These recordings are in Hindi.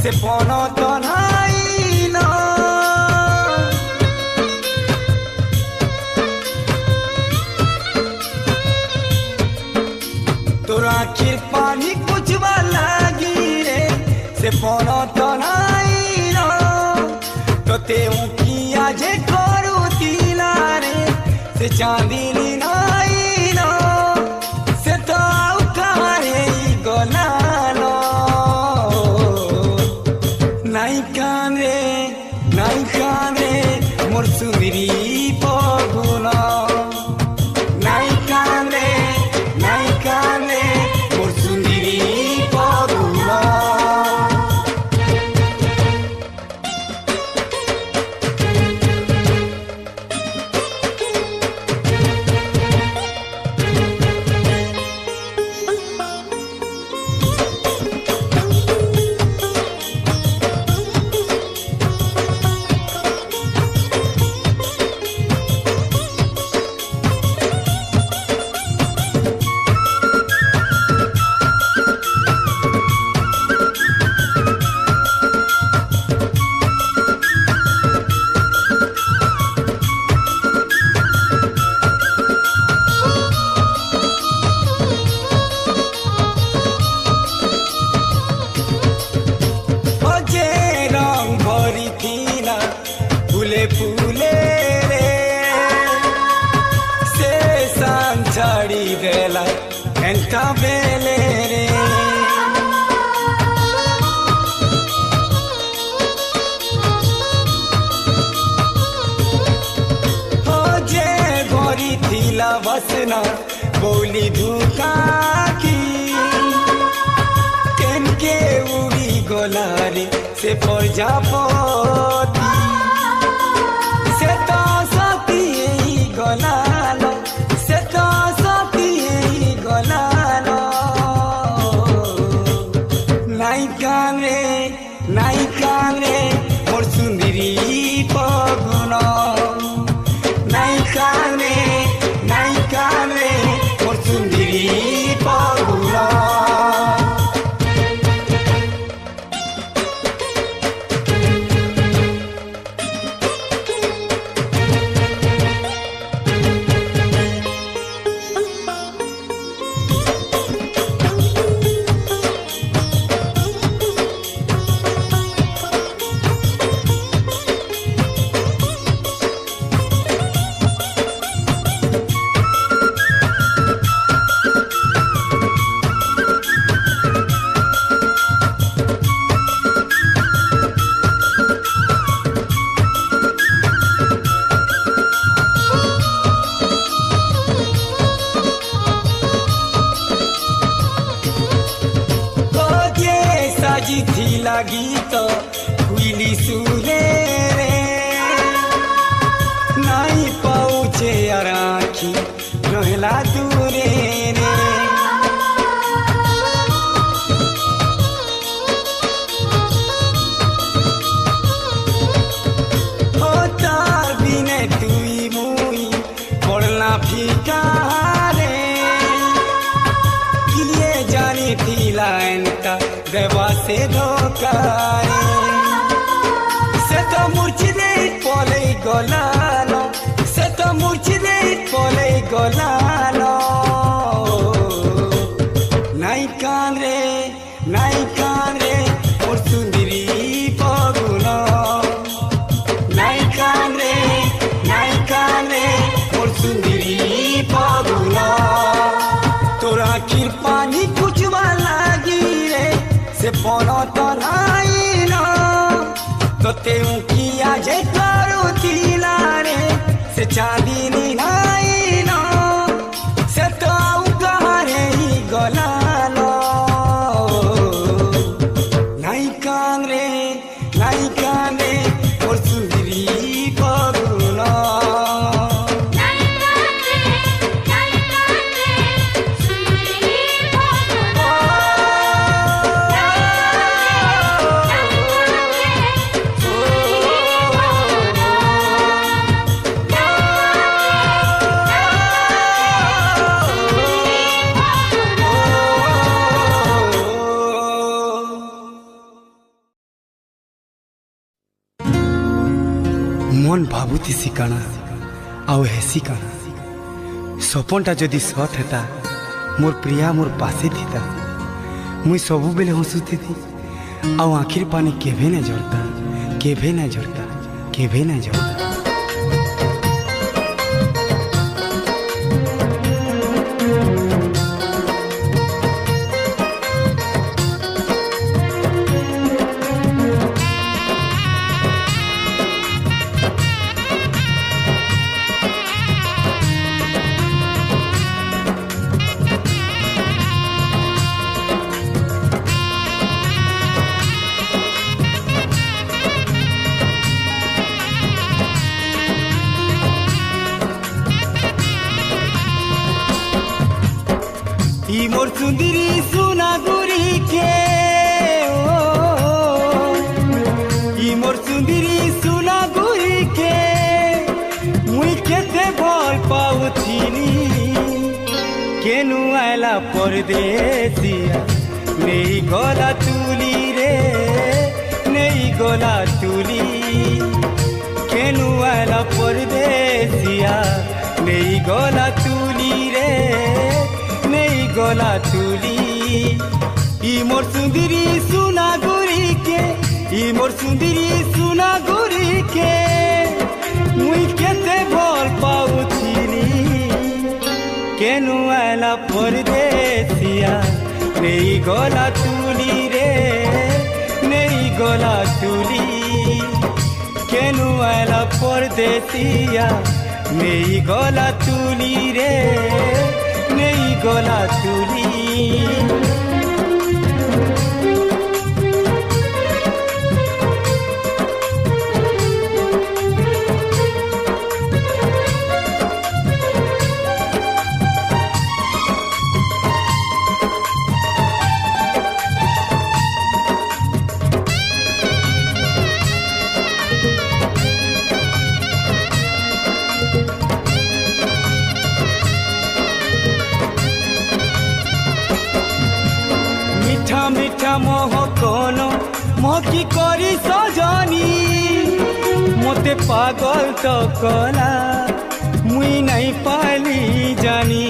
se ponoto নাই না তোর আখির পানি কুচবা লাগি রে সে ponoto নাই না তোতে উকিয়া যে করুতিলা রে সে চাঁদিনী নাই না সে তো আউ কারে গলালো নাই কানে মোর সুন্দরী পগুনা নাই কানে মোর সুন্দরী পগুনা ফুলে রে সে সান ছাড়ি গেলা এন্টা বেলে রে ও যে ঘরি থিলা বসনা বৌলি ধুকাকি কেনকে উড়ি গলারে সে প্রজাপতি নাই কানে মোর সুন্দরী পগুনা নাই কানে মোর সুন্দরী পগুনা ଥିଲା ଗୀତ କୁଇଲି ସୁରେ ରେ ନାଇଁ ପାଉଛେ ଆର ଆଖି ରହିଲା ଦୂରେ ରେ ও তার বিনে তুই মুই পড়লা ফিকা রে কিয়ে জানি থিলা এন্তা দেবা সে ধোকায় সে তো মুর্ছিদে পলেই গলালো সে তো মুর্ছিদে পলেই গলালো নাই কানে মোর সুন্দরী পগুনা নাই কানে মোর সুন্দরী পগুনা তোর আখির পানি কুচবা লাগি রে সে ponoto নাই না তোতে উকিয়া যে করুতিলা রে সে চাঁদিনী নাই না সে তো আউ কারে গলালো নাই কানে মোর সুন্দরী मन भावुती काना आउ हेसी काना सपनटा जदि सत हेता मोर प्रिया मोर पासे थिता मुई सबु बेले हसुती आउ आखिर पानी केभे न झरता केभे न झरता केभे न झरता। मोर सुंदरी सुना गुरी के मोर सुंदरी सुना गुरी के मुई केते भल पाउथिनी केनु आला परदेसिया नहीं गला तुली रे नहीं गला तुली केनु आला परदेसिया नहीं गला तुली रे नहीं गला तुली मोर सुंदरी सुना गुरी के मोर सुंदरी सुना गुरी के मुई केते भल पाउथिनी केनु आला परदेसिया नहीं गला तुली रे नहीं गला तुली केनु आला परदेसिया नहीं गला तुली रे नहीं गला तुली। मीठा मीठा मोह कोनो मोहकी करी सजनी मोते पागल तो कला मुई नहीं पाली जानी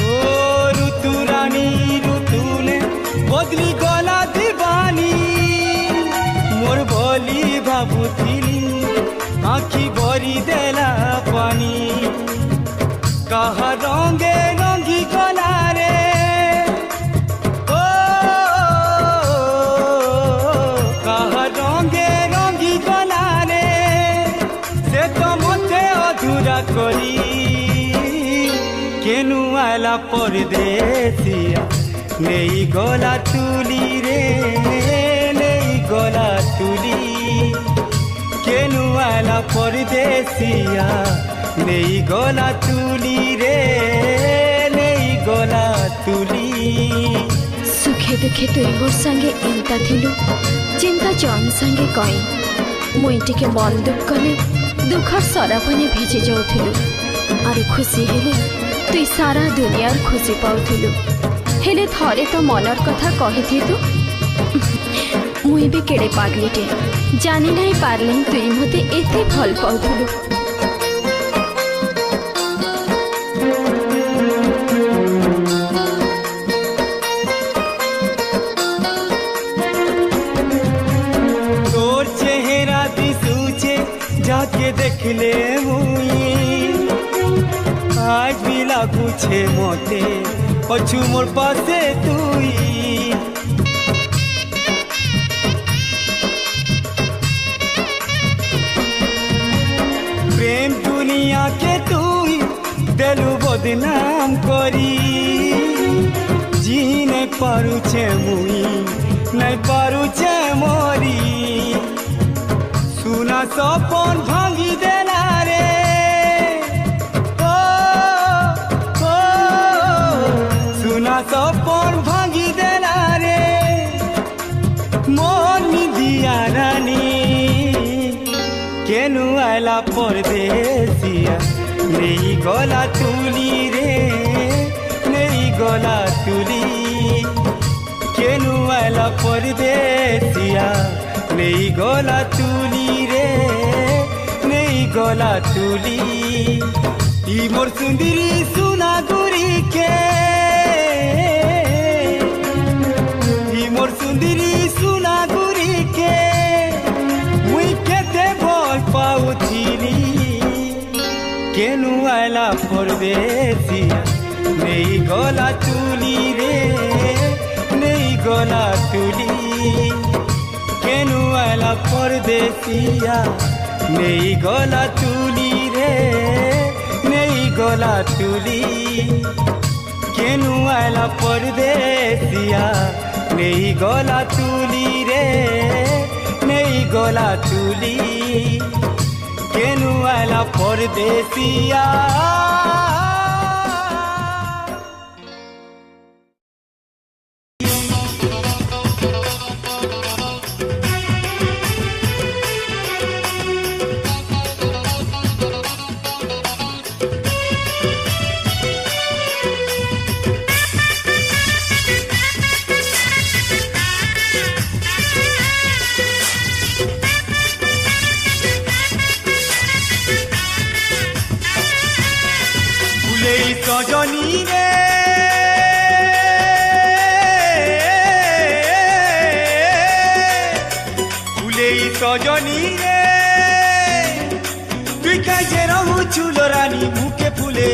ओ ऋतु रानी ऋतु ने बदली गला दीवानी मोर बोली भाबुथिली आखी भरी देला पानी कहा रंगे रंगी गला रे ओ कहा रंगे रंगी गला रे से तो मते अधूरा करी केनु आला परदेसिया नहीं गला तुली रे नहीं गला तुली केनु आला परदेसिया नहीं गला तुली रे नहीं गला तुली। सुखे दुखे तुई मोर संगे एंता थिलु चिंता जन संगे कई मुई टिके मन दुख कले दुखर सरापने भिजे जाउथिलु आरु खुशी हेले तुई सारा दुनियार खुशी पाउथिलु हेले थरे तो मनर कथा कहिथि तु मुई भी केड़े पागलीटे जानी नहीं पारले तुई मते एते भल पाउथिलु। जाके देख ले मुई आज भी लागू छे मोते पछू मोर पासे तुई प्रेम दुनिया के तुई देलु बदनाम करी जी नहीं पारू छे मुई नहीं पारू छे मोरी सुना सपन भांगी देला रे ओ सुना सपन भांगी देला रे मन दिया रानी केनु आला परदेसिया नहीं गला तुली रे नहीं गला तुली केनु आला गला तुली रे नहीं गला तुली ई मोर सुंदरी सुना गुरी के ई मोर सुंदरी सुना गुरी के मुई केते भल पाउथिली केनु आला परदेसिया नहीं गला तुली रे नहीं गला तुली केनु आला परदेसिया नहीं गला तुली रे नहीं गला तुली केनु आला परदेसिया नहीं गला तुली रे नहीं गला तुली केनु आला परदेसिया सजनी रे फुले सजनी रे तुई कहे रहू चुलो रानी मुके फुले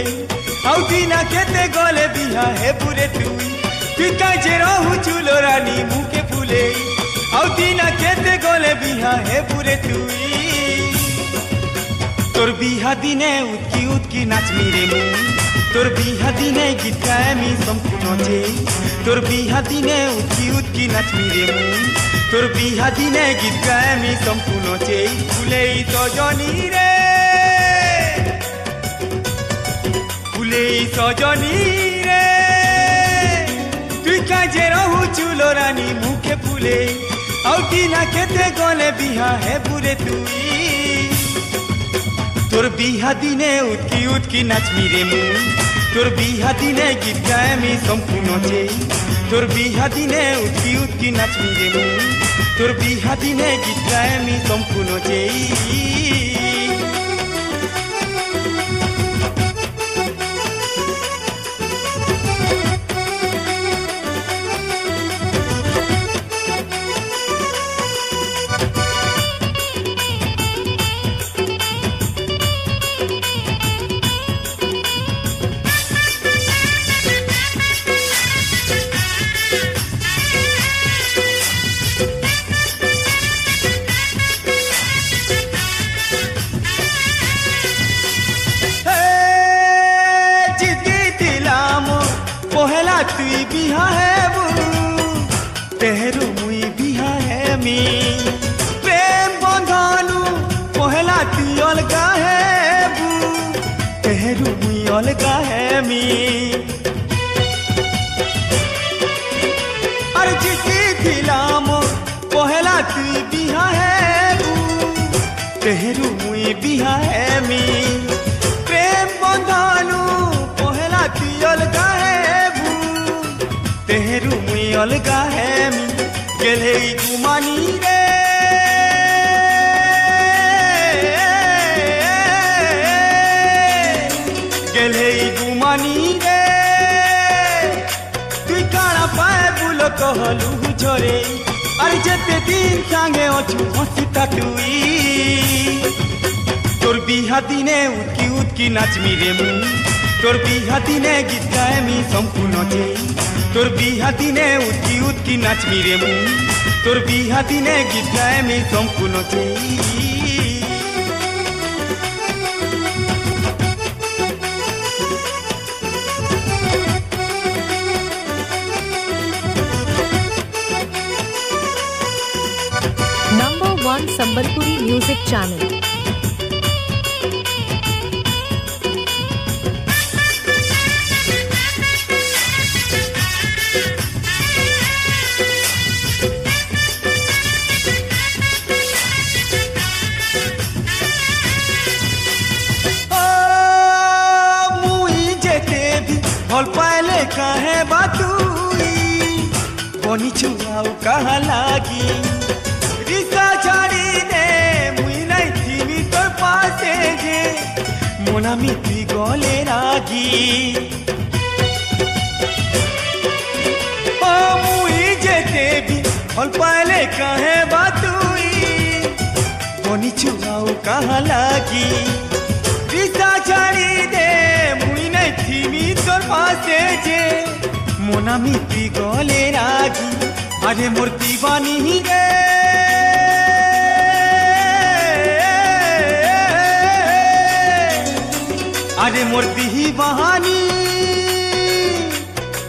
आउ दिना केते गले बिहा हे पुरे तुई कहे रहू चुलो रानी मुके फुले आउ दिना केते गले बिहा हे पुरे तुई तोर बिहा दिने उतकी उतकी नाचमी रे मुई तोर बिहा दिने गीत गाएमी सम्पूर्ण चे तोर बिहा दिने उतकी उतकी नाचमी रे मुई तोर बिहा दिने गीत गाएमी सम्पूर्ण चे फुले सजनी रे फुले सजनी रे तुई कहे रहू चुलो रानी मुखे फुले आउ दिना केते गले बिहा हे पुरे तुई तोर बिहा दिने उतकी उतकी नाचमी रे मुई तोर बिहा दिने गीत गाएमी सम्पूर्ण चे तोर बिहा दिने उतकी उतकी नाचमी रे मुई तोर बिहा दिने गीत गाएमी सम्पूर्ण चे तुई बिहा है वो तेहरू मुई बिहा है मी प्रेम बंधानु पहला तुई अलगा है वो तेहरू मुई अलगा है मी अरे जिसी दिलाम पहला तुई बिहा है वो तेहरू मुई बिहा है मी प्रेम बंधानु पहला तुई अलगा है तेहरू मुई अलगा है मी गेले गुमानी रे गेले गुमानी रे तुई काना पाए बुलो कहलु झरे अरे जेते दिन सांगे अछु हसीता तुई तोर बिहा दिने उतकी उतकी नाचमी रे मुई तोर बिहा दिने गीत गाएमी सम्पूर्ण चे तोर बिहा दिने उतकी उतकी नाचमी रे मुई तोर बिहा दिने गीत गाएमी सम्पूर्ण चे #1 संबलपुरी म्यूजिक चैनल भल पाइले काहे बातुई बनी छुआऊ कहा लागी रिसा झाड़ी मोना मिट्टी गले रागी ओ मुई जेते भी फल पाले कहे बातुई बनी छुआऊ कहाँ लागी रिश्ता छाड़ी दे मुई नहीं थी तोर पासे जे मोना मिट्टी गले रागी अरे मूर्ति बानी रे अरे मूर्ति ही बहानी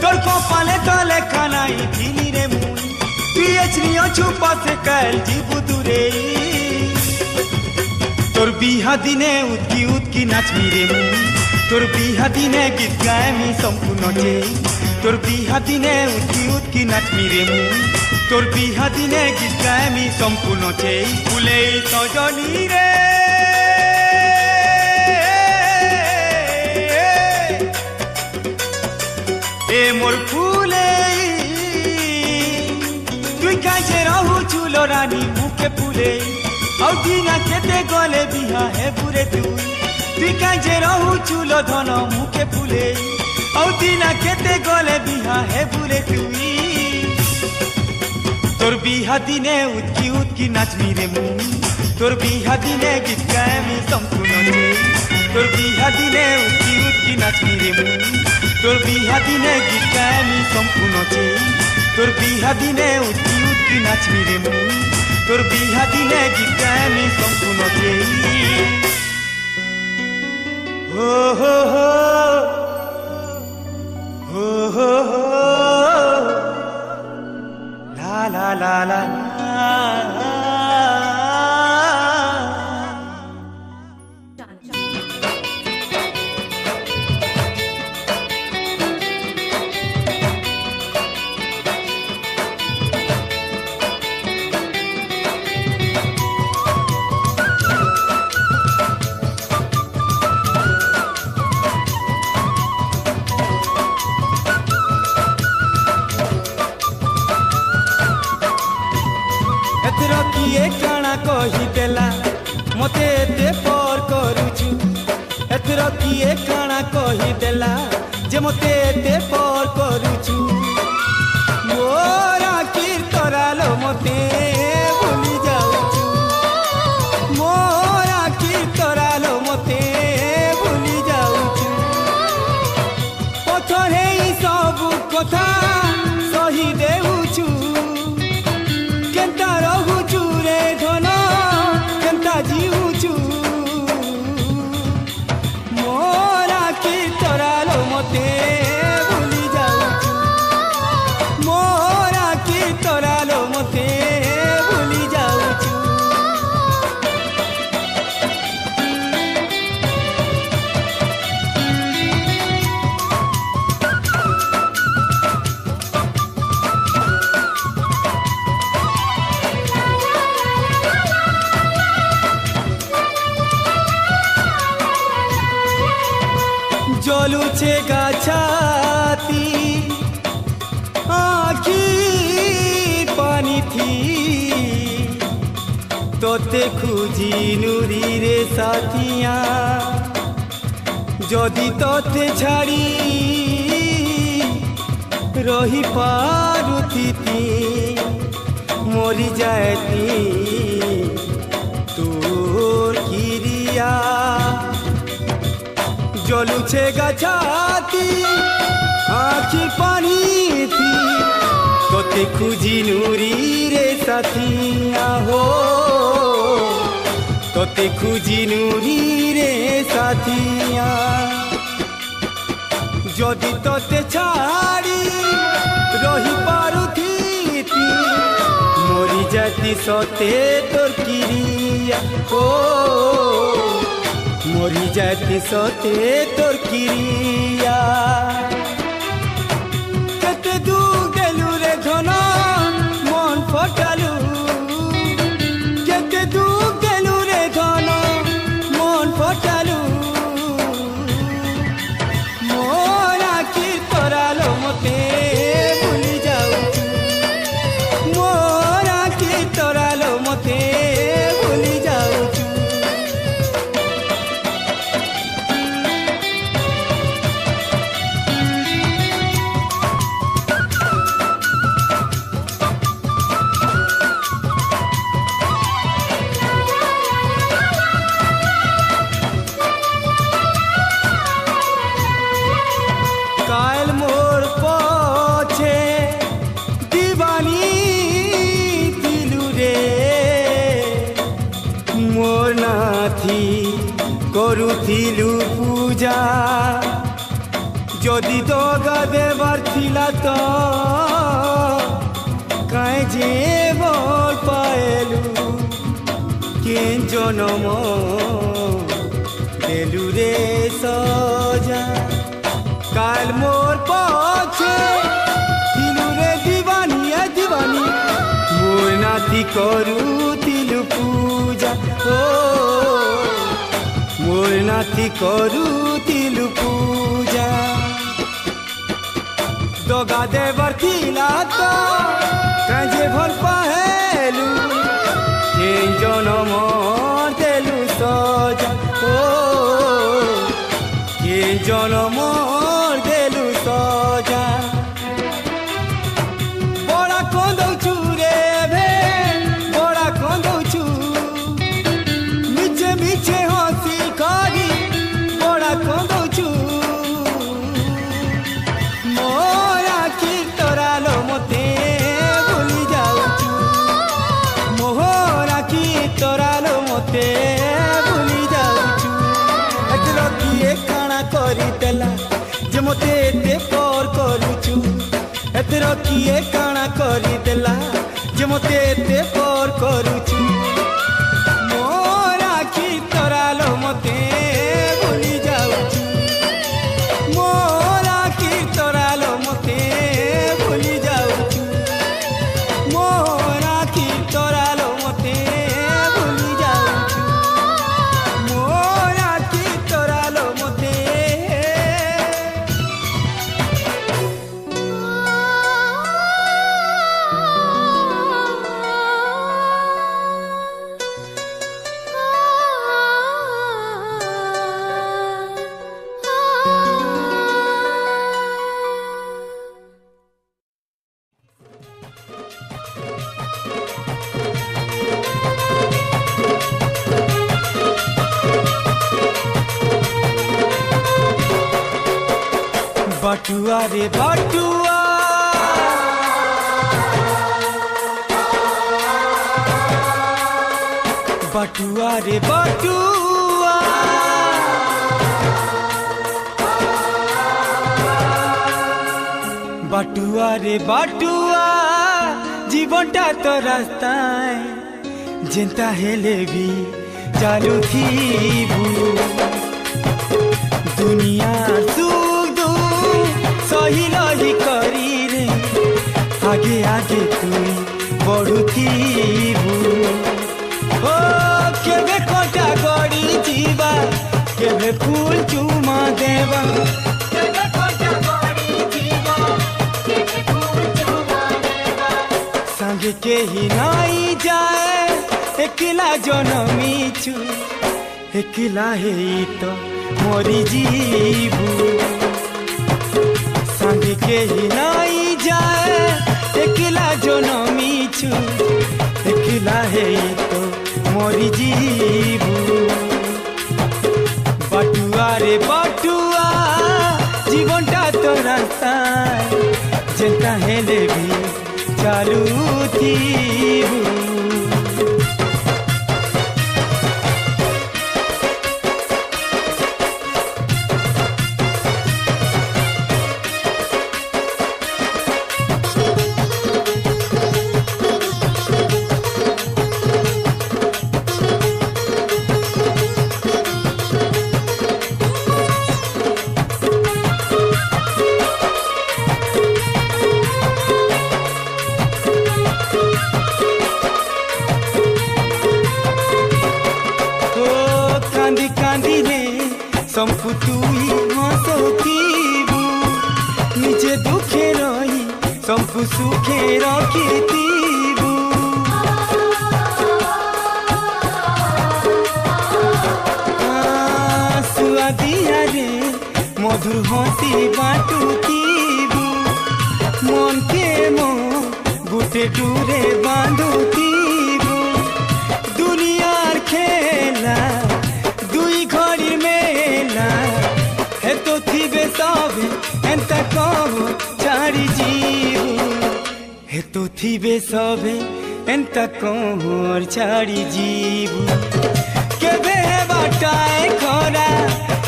तोर को पाले तले खानाई दिली रे मुई पियचनियो छुपा से कैल जीबू दूरे तोर बिहा दिने उतकी नाचमी रे मुई तोर बिहा दिने गीत गाए मी संपूर्ण चे तोर बिहा दिने उतकी नाचमी रे मुई तोर बिहा दिने गीत गाए मी संपूर्ण चे फुले सजनी रे ए मोर फूले तुई काजे रहू चूलो रानी मुखे फूले औ दिना केते गले बिहा है बुरे तुई काजे रहू चूलो धन मुखे फूले औ दिना केते गले बिहा है बुरे तुई तोर बिहा दिने उतकी नाचमी रे मुई तोर बिहा दिने गीत गाए मी संपूर्ण रे तोर बिहा दिने उतकी नाचमी रे मुई तोर बिहा दिने गीत गाए मी संपूर्ण चे तोर बिहा दिने उतकी नाचमी रे मुई तोर बिहा दिने गीत गाए मी संपूर्ण चे हो हो हो हो हो ला ला ला ला किए काना कही देला मते एते पर करूछु एथर किए काना कही देला जे मते एते पर करूछु मोरा कीर्तरालो मते भूली जाऊछु मोरा कीर्तरालो मते भूली जाऊछु पथरे सब कथा सही देउछु केंता रहुछु रे धन केंता जीउछु मोरा कीर्तरालो मते भूली जाऊछु मोरा कीर्तरालो मते भूली जाऊछु जलुछे गाछाती आखी पानी थी तोते खुजी नुरी रे साथिया जदि तोते छाड़ी रही पारुथी मरी जाती तोर किरिया जलुछे गाछाती आखी पानी थी तोते खुजी नुरी रे साथिया हो तोते खुजी नुरी रे साथिया जदि तोते छाड़ी रही पारुथी मरी जाती सते तोर किरिया हो मरी जाती सते तोर किरिया केते दू गेलु रे धन मन फटालु केते दू गेलु रे धन मन फटालु मोरा कीर्तरालो मते भूली जाऊछु मोरा कीर्तरालो मते भूली जाऊछु କରୁଥିଲୁ ପୂଜା ଯଦି ଦଗା ଦେବାର ଥିଲା ତ କାଏ ଯେ ଭଲ ପାଏଲୁ କେ ଜନମ ଦେଲୁ ରେ ସଜା কাল মোর পছে দিলু রে দিবানি এ দিবানি মোর নাতি করুতিলু পূজা ও মোর নাতি করুতিলু পূজা দগা দেবার থিলা তো কাজে ভাল পাহেলু কে জনম দেলু সজা ও কে জনম দেলু সজা বড়া কন্দৌছু রে ভে বড়া কন্দৌছু মিছে মিছে হসি করি বড়া কন্দৌছু মোর আখি তোরালো মতে ভুলি যাউছু মোর আখি তোরালো মতে ভুলি যাউছু এতর কিয়ে কাଣା କରିଦେଲା যে মতে এতে পর করুছু এতর কিয়ে কাଣା କରିଦେଲା যে মতে এতে পর করুছু মোর আখি তোরালো মতে ভুলি যাউছু মোর আখি তোরালো মতে ভুলি যাউছু মোর আখি তোরালো মতে ভুলি যাউছু মোর আখি তোরালো মতে बटुआ रे बटुआ बटुआ रे बटुआ बटुआ रे बटुआ जीवनटा तो रास्ताय जेंता हेले भी चालू थी दुनिया सही लही करी रे आगे आगे तुई बढ़ुथीबू ओ केबे कोटा गड़ी जीवा केबे फूल चुमा देवा केबे कोटा गड़ी जीवा केबे फूल चुमा देवा संगे के ही नहीं जाए एकला जनमीछु एकला हे तो मोरी जीबू संगे के ही नहीं जाए एकला जनमीछु एकला है तो मोरी जीबू बटुआ रे बटुआ जीवनटा तो रास्ता जेंता हेले भी चालू थीबू संपुतुई हसोतीबू निजे दुखे रही संपु सुखे रखीतीबू सुआदिया रे मधुर हसी बाटुतीबू मन के मो गुटे डूरे बांधुतीबू दुनियार खेला दुई घड़ी मेला है तो थीबे सब एंता कम छाड़ी जीबू है तो थीबे सब एंता कम छाड़ी जीबू केबे बाटाए खरा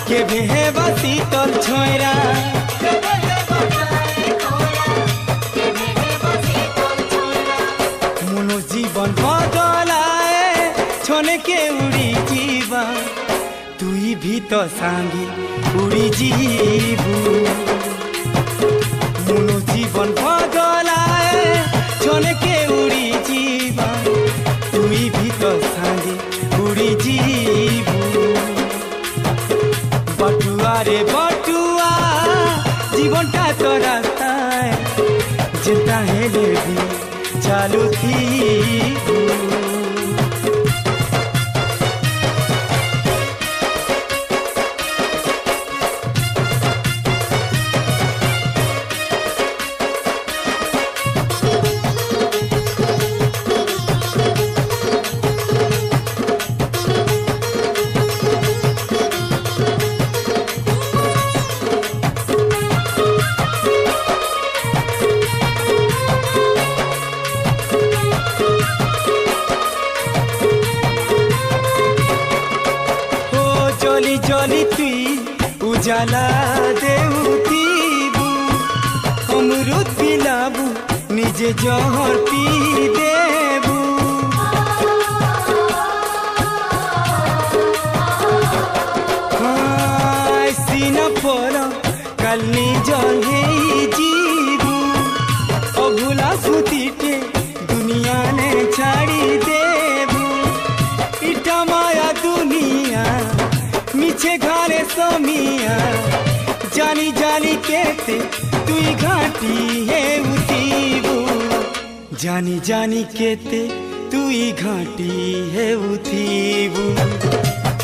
के भेबा शीतल छोरा मनो जीवन बदलाए छने के उड़ी जीवा तुई भी तो सांगी उड़ी जीबू मनो जीवन बदलाए छने के उड़ी जीवा तुई भी तो सांगी उड़ी जीबू बटुआ रे बटुआ जीवनटा तो रास्ताय जिता हेले भी चालू थी जली तुई उजाला देउतीबू अमृत पिलाबू निजे जहर पी देबू सीन पर कालनी जल जीबू अभुला सुतीटे दुनिया ने छाड़ी देबू इटा माया दुनिया मिछे घरे समिया जानी जानी केते तुई घाटी है उतीबू जानी जानी केते तुई घाटी है उतीबू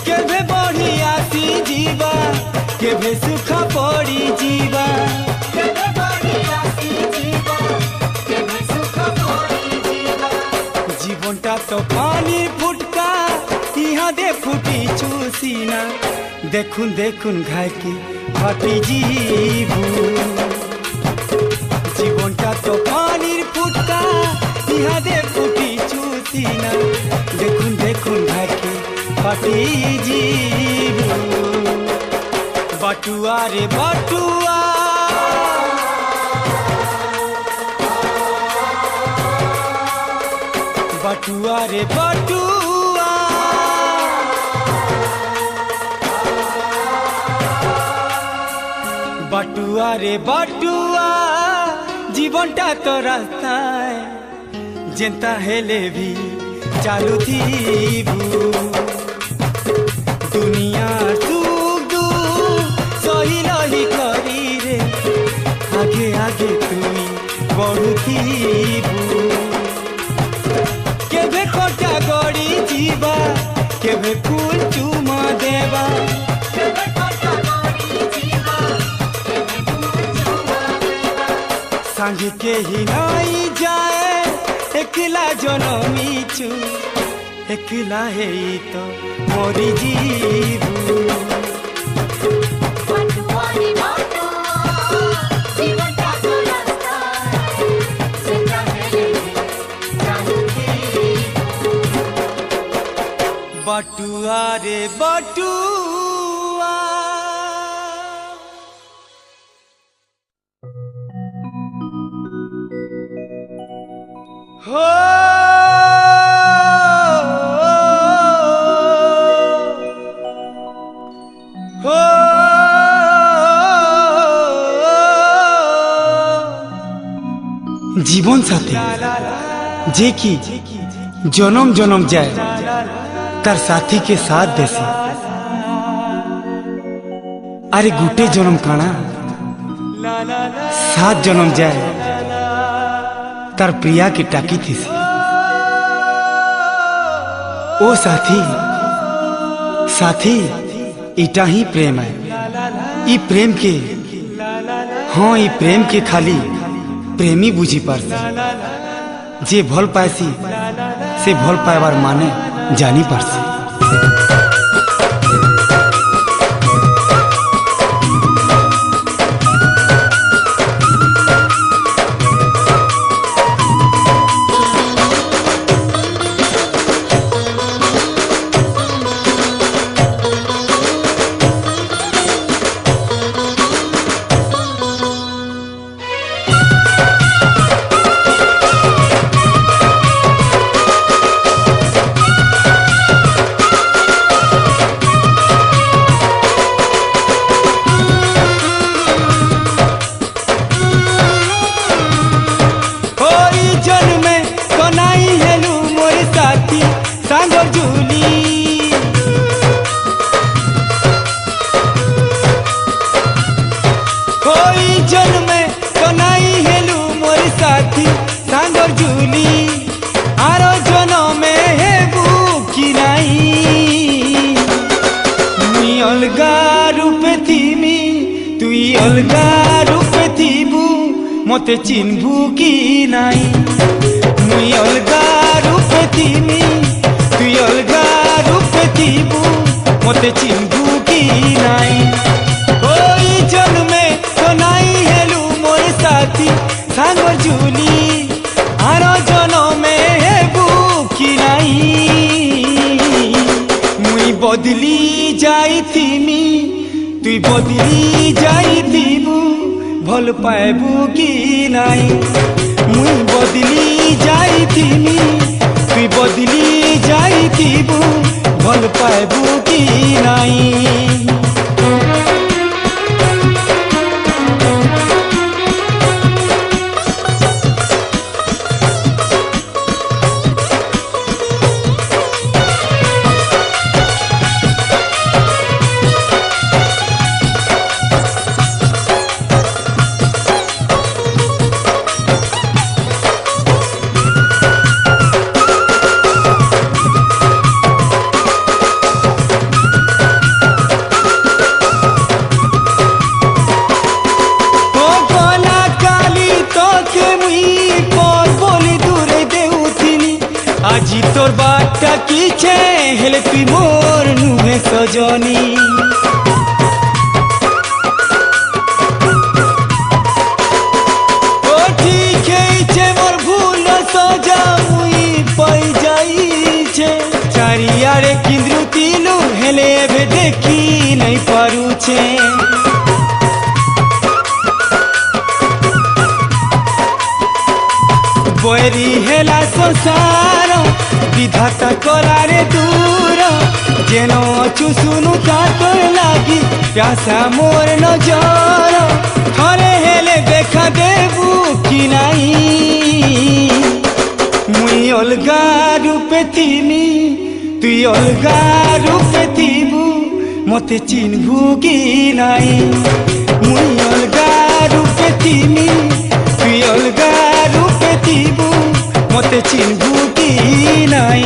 केभे बढ़ी आसी जीवा केभे सुखा पड़ी जीवा केभे बढ़ी आसी जीवा केभे सुखा पड़ी जीवा जीवनटा तो पानी फुटका यहाँ दे फुटी चूसीना देखुन देखुन घाय के फाटी जीबू जीवनटा तो पानीर फुटका यहाँ दे फुटी चूसीना देखुन देखुन घाय के फाटी जीबू बटुआ रे बटुआ बटुआ रे बटुआ बटुआ रे बटुआ जीवनटा तो रास्ता जेंता हेले भी चालू थीबू दुनिया सुख सही लही करी रे आगे आगे तुई बढ़ू थीबू केभे खोटा गड़ी जीवा केभे फूल चुमा देवा संग के ही नहीं जाए एकला जनमी चू एकला है तो मोरी जीबू बटुआ रे बटुआ हो हो जीवन साथी जे की जन्म जन्म जाए तार साथी के साथ देसी अरे गुटे जन्म काना 7 जन्म जाए तार प्रिया की टाकी थी ओ साथी साथी इटा ही प्रेम है ई प्रेम के हाँ ई प्रेम के खाली प्रेमी बुझी पारसी जे भल पासी से भल पाइबार माने जानी पारसी मते चिन्हबू कि नाई मुई अलगा रूपे थीमी तुई अलगा रूपे थीबू मते चिन्हबू कि नाई ओई जन्मे तो नाई हेलु मोर साथी सांगर झुली आर जनमे हेबू कि नाई मुई बदली जाइथिमी तुई बदली जाइथिबू भल पाएबू कि नाई मुई बदली जाइथिमी तुई बदली जाइथिबू भल पाएबू कि नाई আজি তোর বাটটা কিছে হেলে তুই মোর নুহে সজনী ও ঠিক হইছে মোর ভুল সজা মুই পাই যাইছে চারিয়ারে কিন্দ্রু তিলু হেলে এবে দেখি নাই পারুছে বৈরি হেলা সংসার বিধাতা করারে দূর যেন অছু শুনু তাতর লাগি প্যাসা মোর নজর থরে হেলে দেখা দেবু কি নাই মুই অলগা রূপে থিমি তুই অলগা রূপে থিবু মতে চিনবু কি নাই মুই অলগা রূপে থিমি তুই অলগা রূপে থিবু মতে চিনবু কি নাই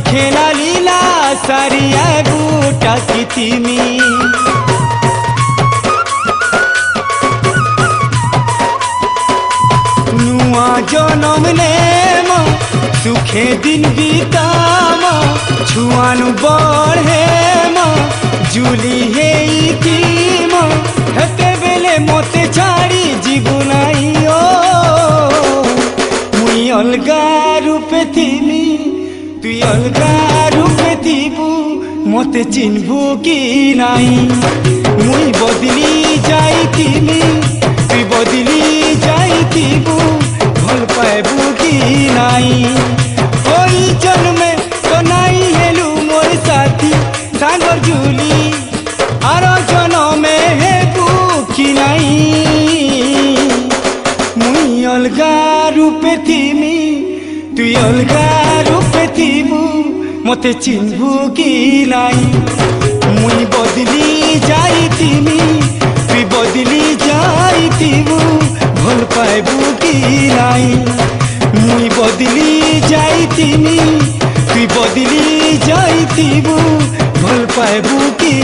खेला लीला सारिया बूटा की तिमी नुआ जनम नेम सुखे दिन बीताम छुआनु बढ़ेम जुली हेम हेते बेले मते छाड़ी जीवु नाई ओ मुई अलगा रूपे थिमी তুই অলগা রূপে থিবু মতে চিনবু কি নাই মুই বদলি যাইতিমি তুই বদলি যাইতিবু ভাল পাইবু কি নাই ওই জন্মে তো নাই হেলু মোর সাথী সাগর ঝুলি আর জনমে হেবু কি নাই মুই অলগা রূপে থিমি তুই অলগা রূপে থিবু মতে চিনবু কি নাই মুই বদলি যাইতিমি তুই বদলি যাইতিবু ভাল পাইবু কি নাই মুই বদলি যাইতিমি তুই বদলি যাইতিবু ভাল পাইবু কি